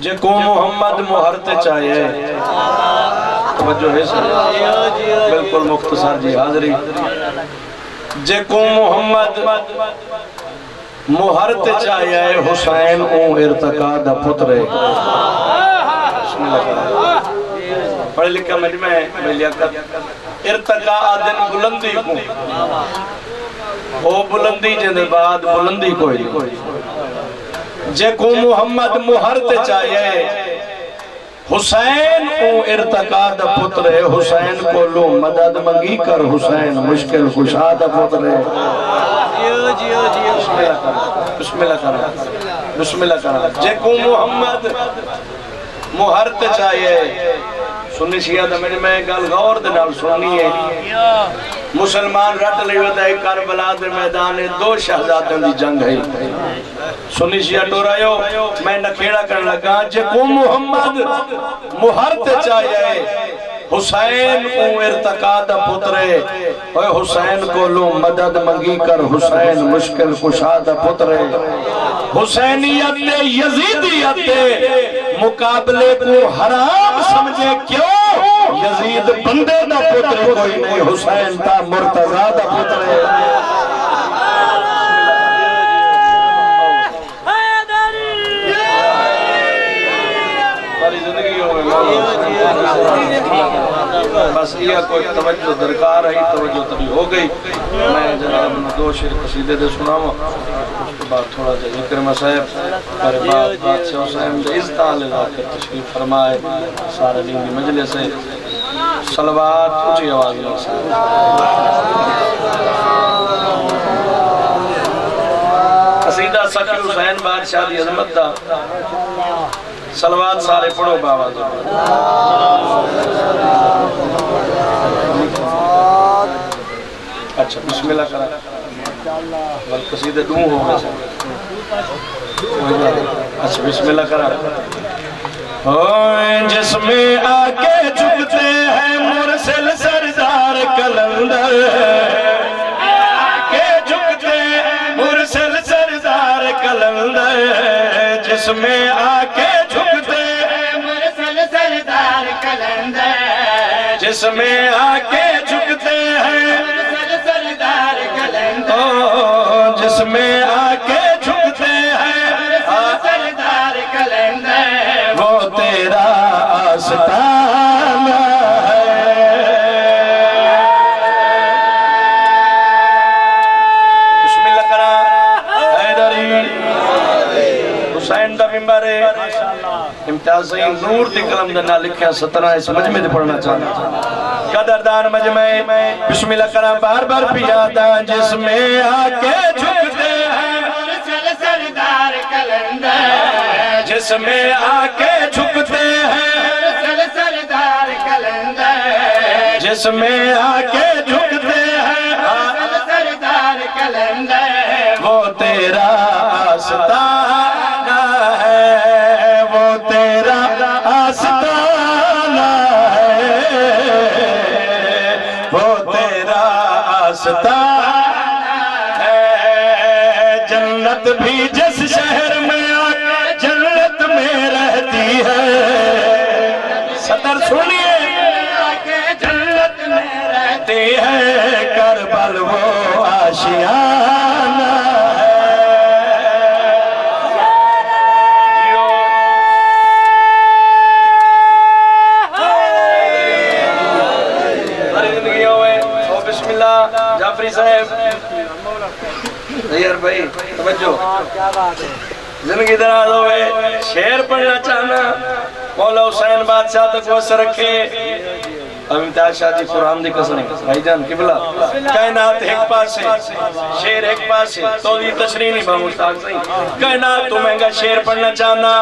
جے کو محمد مہرتے چاہیے توجہ ہے سر بالکل مختصر جی حاضری جے کو محمد مہرتے چاہیے حسین اون ارتقا دا پترے بسم اللہ پڑھ لکھا مجمع میں لیاقت ارتقا آدن بلندی کو وہ بلندی جن بعد بلندی کوئی جے کو محمد مہرتے چاہیے حسین او ارتقا دا پترے حسین کو لو مدد منگی کر حسین مشکل کشا دا پترے بسم اللہ کرا بسم اللہ کرا جے کو محمد مہرتے چاہیے سنی شیعہ دا میں گل غور دے نال سننی ہے مسلمان رٹ لئے ہوتا ہے کربلا دے میدان دو شہزادوں دی جنگ ہے سنی شیعہ ٹورایو میں نکھیڑا کرنے لگا جے کو محمد مہرتے چاہیے حسین او ارتقا دا پترے اوہ حسین کو لو مدد منگی کر حسین مشکل کشا دا پترے حسینیت یزیدیت مقابلے کو حرام سمجھے کیوں یزید بندے دا پترے کوئی نہیں حسین تا مرتضی دا پترے بس یہ کوئی توجہ درکار ہے توجہ تبھی ہو گئی میں جناب دو شعر قصیدے دے سناؤں اس کے بعد تھوڑا جا اکرمہ صاحب پر بادشاہ حسین دے ازدال علاقے تشریف فرمائے سارے دین کی مجلس ہے صلوات اچھی آواز میں قصیدہ سخی حسین بادشاہ دی عظمت دا صلوات سارے پڑھو باواز اچھا بسم اللہ کرا والقصیدہ دوں ہو گئے اچھا بسم اللہ کرا جس میں آکے جھکتے ہیں مرسل سردار کلندر آکے جھکتے ہیں مرسل سردار کلندر جس میں آکے جھکتے ہیں مرسل سردار کلندر جس میں آکے جھکتے ہیں مرسل سردار کلندر جس میں آکے جھکتے ہیں مرسل سردار کلندر وہ تیرا آستانہ ہے بسم اللہ کرا حیدری حسین دا ممبر ہے امتیاز صحیح نور دی قلم دنا لکھیا 17 اس مجمع دے پڑھنا چاہنا قدردان مجمع بسم اللہ کرا بار بار پیادا جس میں آکے جھکتے ہیں مرسل سردار کلندر جس میں آکے جھکتے ہیں مرسل سردار کلندر جس میں آکے جھکتے ہیں مرسل سردار کلندر وہ تیرا آستانہ ہے وہ تیرا آستانہ ہے وہ تیرا آستانہ ہے جنت بھی جس شہر میں آکے جنت میں رہتی ہے صدر سنیے آکے جنت میں رہتی ہے کربل وہ آشیانہ جعفری صاحب یار بھائی توجہ زندگی دراز ہوئے شعر پڑھنا چاہنا مولا حسین بادشاہ تک وصل رکھے امتیاز شاہ جی قرآن دی قسم بھائی جان قبلہ کائنات ایک پاس ہے شعر ایک پاس ہے تو یہ تشریح نہیں با مشتاق صحیح کائنات تو مہنگا شعر پڑھنا چاہنا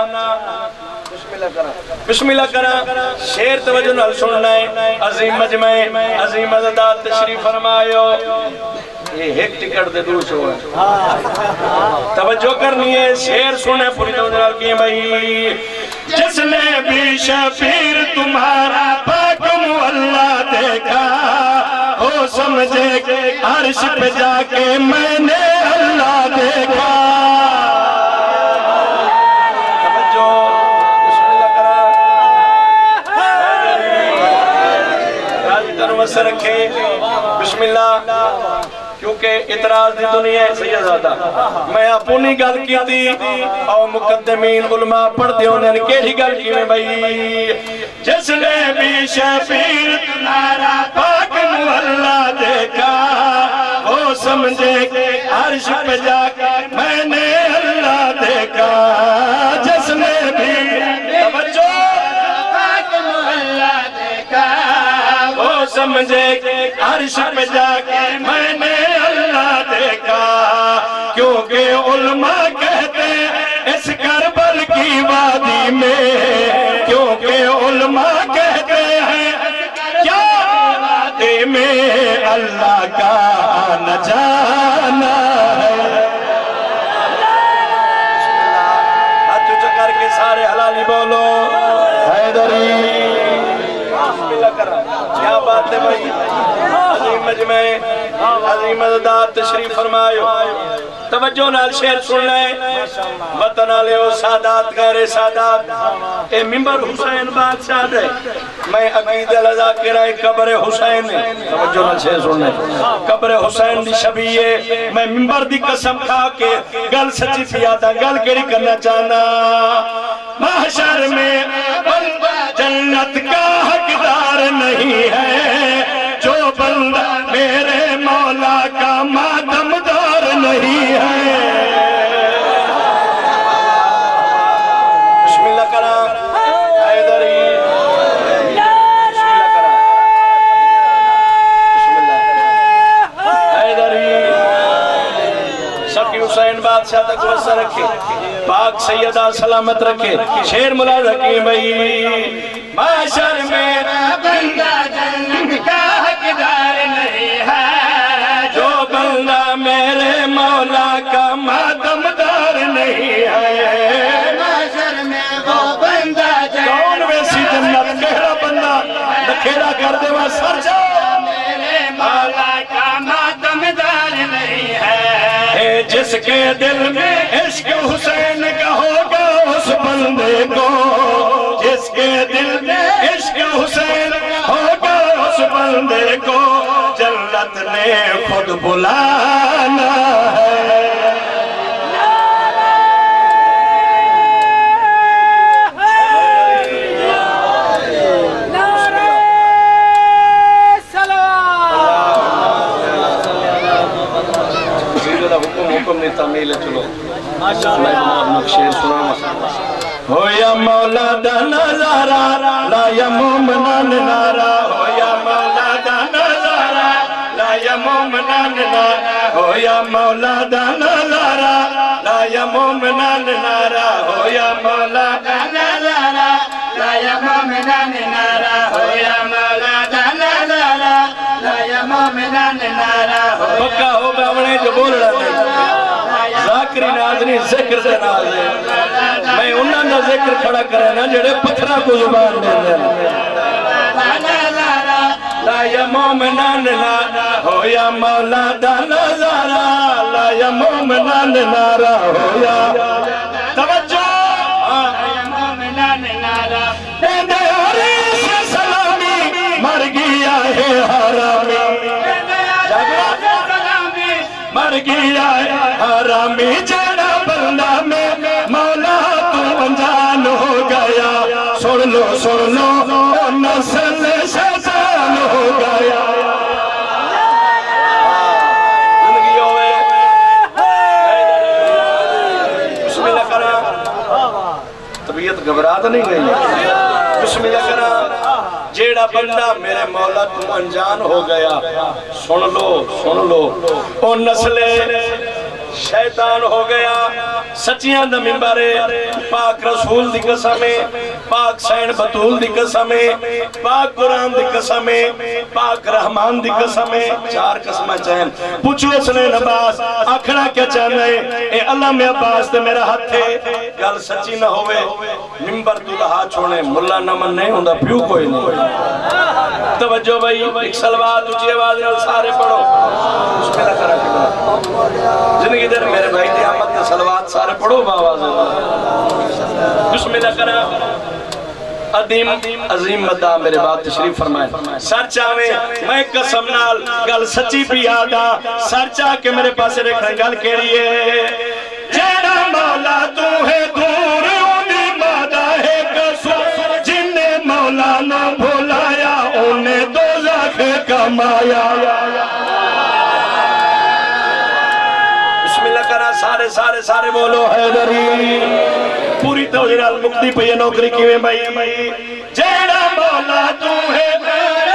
بسم اللہ کرا شعر توجہ نال سننا ہے عظیم مجمع عظیم عزداد تشریف فرمائیو یہ ایک ٹکٹ دے دور چھو ہے توجہ کرنی ہے شعر سننے پوری توجہ نال کی بھائی جس نے بھی شفیر تمہارا پاک مولا دیکھا وہ سمجھے کہ عرش پہ جا کے میں نے اللہ دیکھا سے رکھے بسم اللہ کیونکہ اعتراض دی دنیا ہے سیدزادہ میں اپنی گل کی تھی اور مقدمین علماء پڑھ دے انہیں کیڑی گل کی میں بھائی جس نے بھی شبیر تمہارا پاک مولا دیکھا وہ سمجھے کہ عرش پہ جا کر میں نے اللہ دیکھا جس نے بھی توجہ پاک مولا دیکھا وہ سمجھے کہ عرش پہ جا کر میں نے اللہ دیکھا کیونکہ علماء کہتے ہیں اس کربل کی وادی میں کیونکہ علماء کہتے ہیں کیا وادی میں اللہ کا نہ جانا ہے ہاتھ اونچا کر کے سارے حلالی بولو حیدری بسم اللہ کر کیا بات ہے بھائی عظیم مجمع عظیم عددات تشریف فرمائیو توجہ نال شعر سن لیں وطن علیہ سادات غیر سادات اے ممبر حسین بادشاہ دے میں عقید الذاکرہ قبر حسین توجہ نال شعر سن لیں قبر حسین دی شبیہ میں ممبر دی قسم کھا کے گل سچی پیادا گل کیڑی کرنا چاہنا محشر میں بندہ جنت کا حقدار نہیں ہے جو بندہ میرے مولا کا ماتمدار نہیں ہے بسم اللہ کرا حیدری بسم اللہ کرا بسم اللہ حیدری سکی حسین بادشاہ تک وسع رکھے پاک سیدہ سلامت رکھے شیر ملاد حکیم بھئی محشر میرا بندہ جنت کا حقدار نہیں ہے جو بندہ میرے مولا کا ماتمدار نہیں ہے محشر میں وہ بندہ کون ویسی جنت کہڑا بندہ نکھیڑا کر دے وہ سر جا میرے مولا کا ماتمدار نہیں ہے جس کے دل میں عشق حسین کا ہوگا اس بندے کو جس کے دل میں عشق حسین ہوگا اس بندے کو جنت نے خود بلانا ہے حکم نہیں تعمیل چلو میں جناب شعر سنا ہو یا مولا دا نظارہ لا یا مومنان نارا ہو یا مولا دا نظارہ لا یا مومنان نارا ہو یا مولا دا نظارہ لا یا مومنان نارا ہو یا مولا دا نظارہ لا یا مومنان نارا ہو یا مولا دا نظارہ لا یا مومنان نارا پکا ہو باونے جو بول رہا نہیں ذاکری ناظرین ذکر سے ناظرین میں انہاں دا ذکر کھڑا کرے نا جڑے پتھرہ کو زبان دے دیں لا یا مومنان نارا ہو یا مولا دا نظارہ لا یا مومنان نارا ہو یا توجہ لا یا مومنان نارا دے عریس سلامی مر گیا ہے حرامی مر گیا ہے حرامی جڑا بندہ میں مولا تو انجان ہو گیا سن لو نسل شیطان ہو گیا زندگی ہوئے بسم اللہ کرا طبیعت گھبرات نہیں گئی بسم اللہ کرا جیڑا بندہ میرے مولا تو انجان ہو گیا سن لو او نسل شیطان ہو گیا سچیاں دا منبر پاک رسول دی قسمیں پاک سین بطول دی قسمیں پاک قرآن دی قسمیں پاک رحمان دی قسمیں چار قسمیں چاہیں پوچھو سنین عباس آکھنا کیا چاہنا ہے اے اللہ میں عباس تے میرا ہاتھ ہے گل سچی نہ ہوئے منبر تو لہا چھوڑے ملا نمن نہیں ہوندہ پیو کوئی نہیں توجہ بھائی ایک سلوات اچھی آواز نال سارے پڑھو اس میں لکھ رہا زندگی در میرے بھائی دی آمد کے سلوات سارے پڑھو باواز بسم اللہ کرا عظیم عظیم مدہ میرے بات تشریف فرمائے سر چاہویں میں قسم نال گل سچی پی آدھا سر چاہ کے میرے پاس رکھنے گل کے لیے جیڑا مولا تو ہے دور انہی مادہ ہے قصور جن نے مولا نہ بھولایا انہیں دوزخ کمایا بسم اللہ کرا سارے سارے سارے بولو حیدری پوری توجہ نال مکتی پہ یہ نوکری کیویں بھائی جیڑا مولا تو ہے دور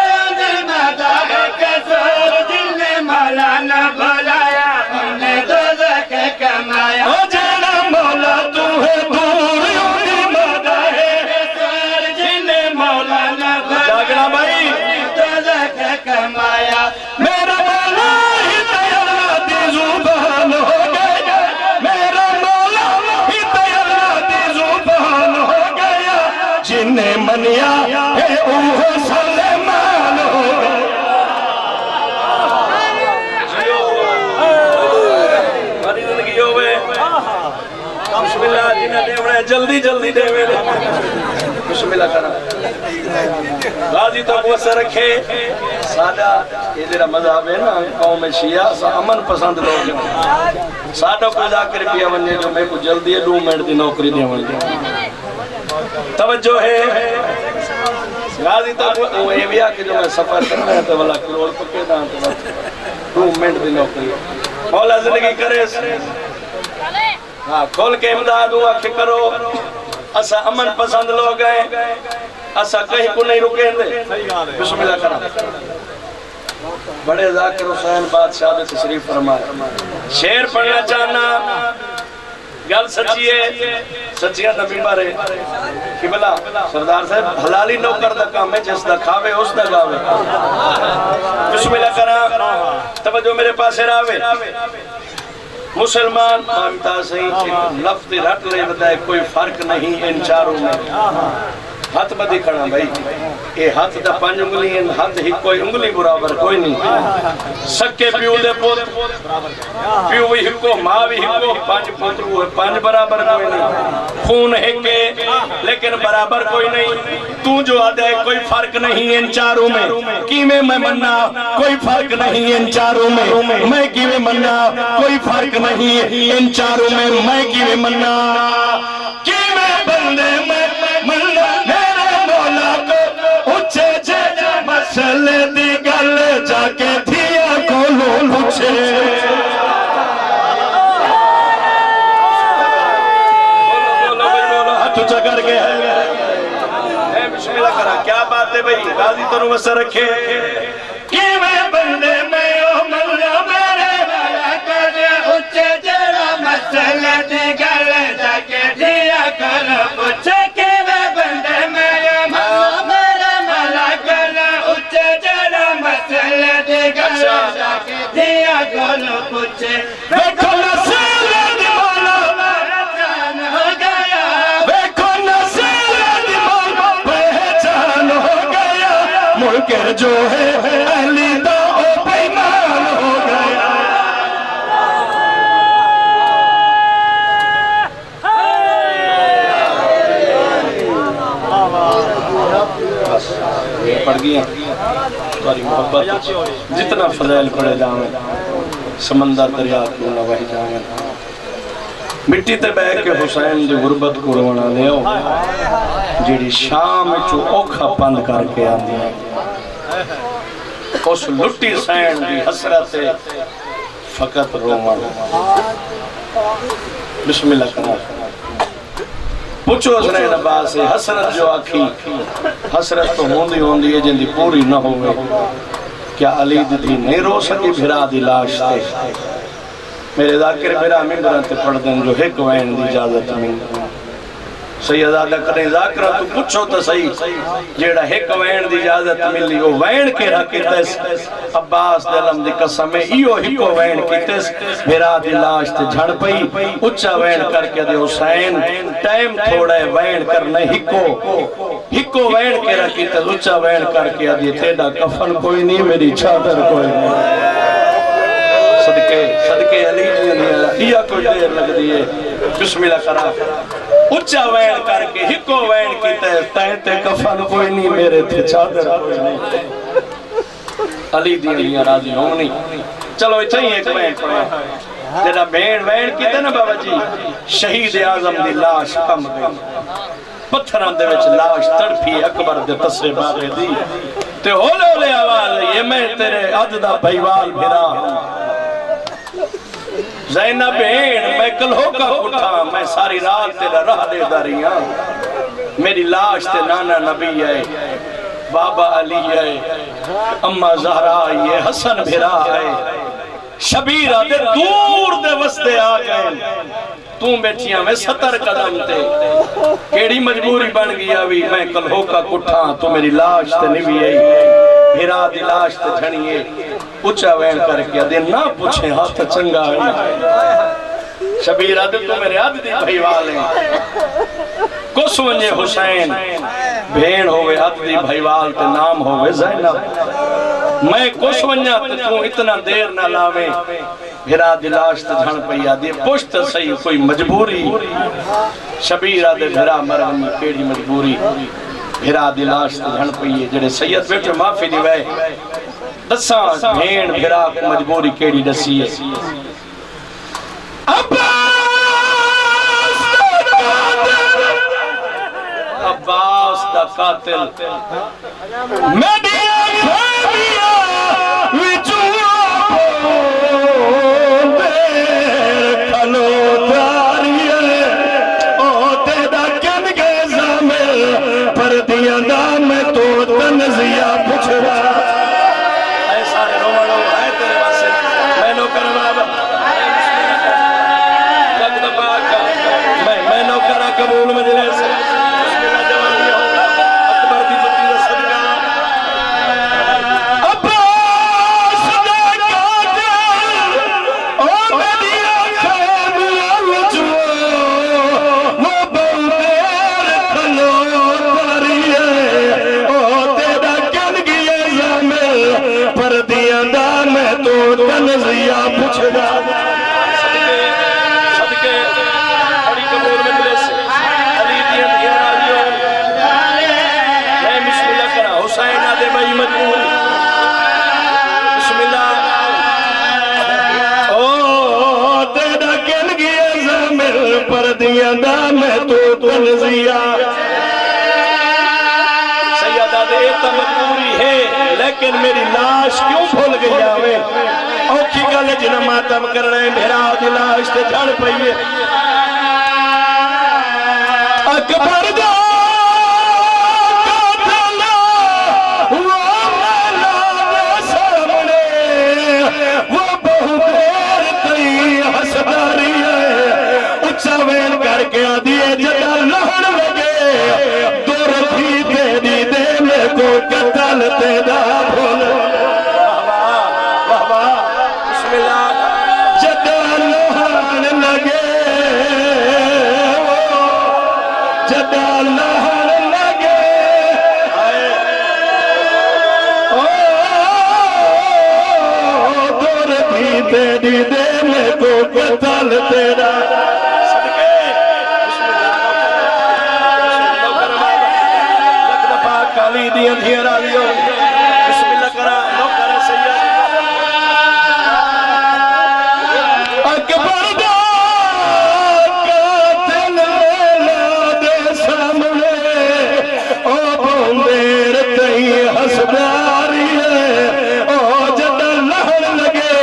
مادہ ہے قصور جن نے مولا نہ بھولایا انہیں دوزخ کمایا جیڑا مولا تو ہے دور انہی مادہ ہے قصور جن نے مولا نہ بھولایا بھائی دوزخ کمایا میرا مولا ہی تیرا دی زبان ہو گیا میرا مولا ہی تیرا دی زبان ہو گیا جن نے منیا ہے اوہ سلمان ہو گیا بڑی زندگی ہوئے بسم اللہ جنہ دیوڑے جلدی جلدی دیوڑے بسم اللہ کرنا غازی تو قوت رکھے سادہ یہ جرا مذہب ہے نا قوم شیعہ سا امن پسند لوگ ہیں سادہ کو ذاکر پیا ونجے جو میں کو جلدی ہے 2 منٹ دی نوکری دیا ونجے توجہ ہے غازی تو وہ یہ بھی آکے جو میں سفر کرنا ہے تو والا کلول پکے دان تو 2 منٹ دی نوکری مولا زندگی کرے ہاں کھول کے امداد ہوا کہ کرو اسا امن پسند لوگ ہیں اسا کہیں کو نہیں رکیں دے بسم اللہ کرنا بڑے ذاکر حسین بادشاہ تشریف فرمائے شعر پڑھنا چاہنا گل سچی ہے سچیاں نبی بارے کہ بلا سردار صاحب حلالی نوکر دا کام ہے جس دا کھاوے اس دا گاوے بسم اللہ کرنا توجہ میرے پاس راوے مسلمان مانتا صحیح لفظ رٹ لے بتائے کوئی فرق نہیں ان چاروں میں ہاتھ بدی کھڑا بھائی یہ ہاتھ دا 5 انگلی ہیں ہاتھ ہی کوئی انگلی برابر کوئی نہیں سکے پیو دے پوت پیو بھی ہکو ماں بھی ہکو 5 پوترو ہے 5 برابر کوئی نہیں خون ہکے لیکن برابر کوئی نہیں تو جو آدھے کوئی فرق نہیں ان چاروں میں کیویں میں مننا کوئی فرق نہیں ان چاروں میں کیویں مننا کوئی فرق نہیں ان چاروں میں کیویں مننا کیویں بندے میں مننا مسئلے دی گل جا کے دھیا کو لو پوچھے بولو ہاتھ اونچا کر کے بسم اللہ کرا کیا بات ہے بھائی غازی تو نوسہ رکھے کیویں بندے میں او ملا میرے والا کر اونچے جڑا مسئلے دی گل جا کے دھیا کو لو پوچھے کیویں بندے میں دیا گولو پوچھے ویکھو نصیر دی مولا پہچان ہو گیا ویکھو نصیر دی مولا پہچان ہو گیا ملک جو ہے اہلی دا او بیمان ہو گیا پڑھ گیا تمہاری محبت جتنا فضائل پڑے جاویں سمندر دریا کیوں نہ وہی جاویں مٹی تے بہ کے حسین دی غربت کو رونا دیو جیڑی شام چو اوکھا پند کر کے آندی اس لٹی سین دی حسرت فقط رومن بسم اللہ کرنا پوچھو حسنین عباس سے حسرت جو آکھی حسرت تو ہوندی ہے جن دی پوری نہ ہوئے کیا علی دی نہیں رو سکی بھرا دی لاش تے میرے ذاکر بھرا ممبران تے پڑھ دیں جو ایک وین دی اجازت ممبر سیدادہ کریں ذاکرہ تو پوچھو تو صحیح جیڑا ایک وین دی اجازت ملی وہ وین کے رکھے تیس عباس دلم دی قسم میں ایو ہکو وین کی تیس بھرا دی لاش تے جھڑ پئی اچھا وین کر کے دے حسین ٹائم تھوڑا ہے وین کرنے ہکو وین کے رکھے تیس اچھا وین کر کے دے تیڑا کفن کوئی نہیں میری چادر کوئی نہیں صدقے علی جی یا کوئی دیر لگ دیئے بسم اللہ کرا اچھا وین کر کے ہکو وین کی تے کفن کوئی نہیں میرے تھے چادر کوئی نہیں علی دیاں راضی ہونی چلو چاہیے ایک وین پڑھا جڑا بھیڑ وین کی تے نا بابا جی شہید اعظم دی لاش کم گئی پتھراں دے وچ لاش تڑپی اکبر دے تسرے باغے دی تے ہولے ہولے آواز یہ میں تیرے عد دا بھائیوال بھرا زینب بہن میں کلہو کا اٹھا میں ساری رات تیرا راہ دے داریاں میری لاش تے نانا نبی ہے بابا علی ہے اممہ زہرا ہے حسن بھرا ہے شبیرہ دے دور دے وستے آگئے توں بیٹھیاں میں 70 قدم تے کیڑی مجبوری بن گیا بھی میں کلہو کا کٹھا تو میری لاش تے نوی ہے بھرا دی لاش تے جھنیے اچھا وین کر کے دے نہ پوچھیں ہاتھ چنگا ہے شبیرہ دے تو میرے عد دی بھائی والے کس ونجے حسین بھیڑ ہوئے عد دی بھائی وال تے نام ہوئے زینب میں کس ونجا تے تو اتنا دیر نہ لاویں بھرا دی لاش تے جھن پیا دی پشت صحیح کوئی مجبوری شبیرہ دے بھرا مرمی کیڑی مجبوری بھرا دی لاش تے جھن پئیے جڑے سید بیٹھے معافی دی وے دساں بھیڑ بھرا کو مجبوری کیڑی دسی ہے عباس دا قاتل میڈیا خیبیا وچوا کھلو داریے او تیدا کن گے زامل پر دیاں دا میں تو تنزیہ پچھوا اے سارے روڑو اے تیرے واسے میں نو کرما لگ دبا کا میں نو کرا قبول مجلس تنزیہ پچھڑا صدقے بڑی قبول مجلس علی دیاں دیاں راضیوں میں بسم اللہ کرا حسین آدھے بھائی مجبور بسم اللہ او تیرا کن گیا زمل پر دیاں دا میں تو تنزیہ سیدہ دے تا مجبوری ہے لیکن میری لاش کیوں بھول گئی آوے اوکھی گل جنہ ماتم کر رہے میرا دلاش تے جھڑ پئیے اکبر دا قاتل وہ مولا دے سامنے وہ بہو پیر تئی حسداری ہے اچھا وین کر کے آدھیے جدا لہن لگے دور تھی تیری دے میں کو قتل تیدا بھول تیری دے میں کو قتل تیرا صدقے بسم اللہ لکھ دفعہ کالی دیاں دیاں راضیوں بسم اللہ کرا نو کرا سید اکبر دا قاتل میلا دے سامنے او بندیر تئی حسداری ہے او جدہ لہن لگے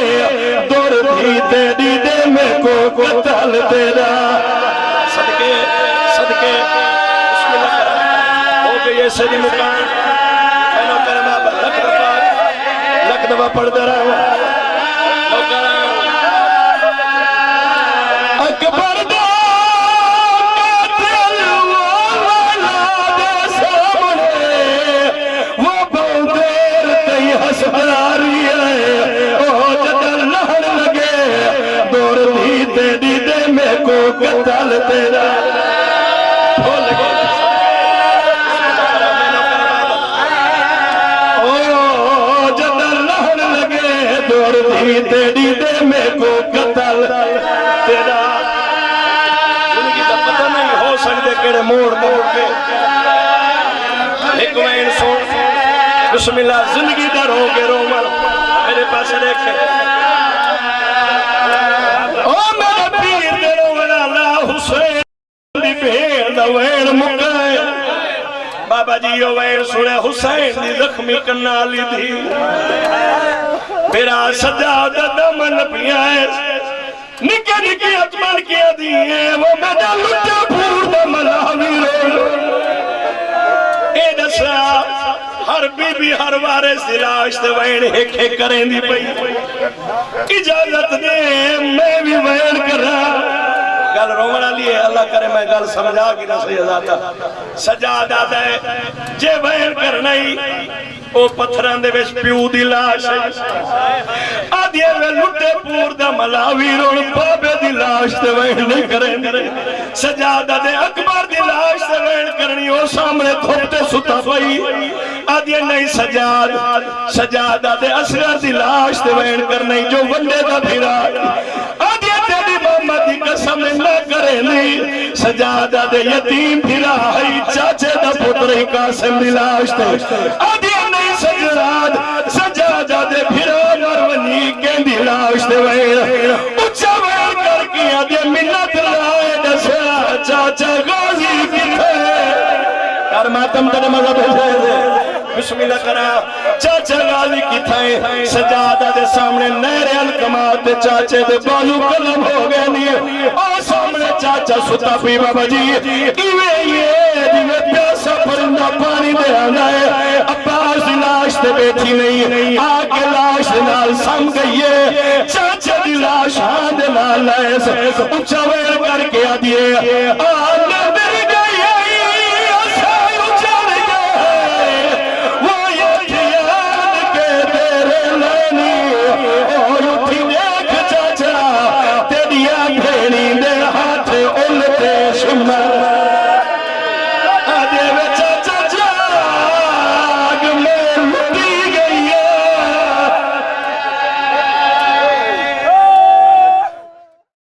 تیری دے میں کو قتل تیرا صدقے صدقے بسم اللہ کرا ہو گئی ایسے دی مکان میں نو کرما لکھ دفعہ پڑھ دے رہا ہوں نو کرا اکبر دا قاتل وہ مولا دے سامنے وہ بندیر تئی حسداری ہے تیری دے میں کو قتل تیرا بھول گئے او جدہ لہن لگے دور دی تیری دے میں کو قتل تیرا زندگی کا پتہ نہیں ہو سکتا بسم اللہ زندگی در ہو گے رومن میرے پاس دیکھے او میرے پیر دے رومن اللہ حسین دی بھیڑ دا ویڑ مکائے بابا جی یہ ویڑ سنے حسین دی زخمی کنالی دی میرا سجاد دمن پیائے نکے نکے اتمن کیا دیئے وہ میرا لٹا پور دا ملاوی رو اے دسا ہر بی بی ہر وارث دلاش تے وین ایک ایک کریں دی پئی اجازت دے میں بھی وین کر رہا گل رومن علی ہے اللہ کرے میں گل سمجھا کی نہ سیداتا سجادہ دے جے وین کرنا ہی او پتھران دے ویش پیو دی لاش آدھے وے لٹے پور دا ملاوی روڑ بابے دی لاش تے وین نہیں کریں سجادہ دے اکبر دی لاش تے وین کرنی او سامنے دھوپتے ستا پئی آدھے نہیں سجادہ دے اصغر دی لاش تے وین کرنی جو ونڈے دا بھیرا آدھے تیری محمد دی قسم نہ کرے نہیں سجادہ دے یتیم بھیرا ہے چاچے دا پتر قاسم دی لاش تے آدھے سجادہ دے بھیرا مرونی کہندی لاش دے ویر اچھا ویر کر کیا دے منت لائے دسیا چاچا غازی کی تھے کار ماتم تنے مذہب ہے بسم اللہ کرا چاچا غازی کی تھے سجادہ دے سامنے نہر الکمات دے چاچے دے بالو قلم ہو گئے نہیں اور سامنے چاچا ستا پی بابا جی ایوے یہ دیوے پیاسا پرندہ پانی دے آنا ہے عباس دی لاش تے بیٹھی نہیں آگے لاش نال سم گئی ہے چاچا دی لاش ہاں دے لال ایسے اچھا ویر کر کے آدھئے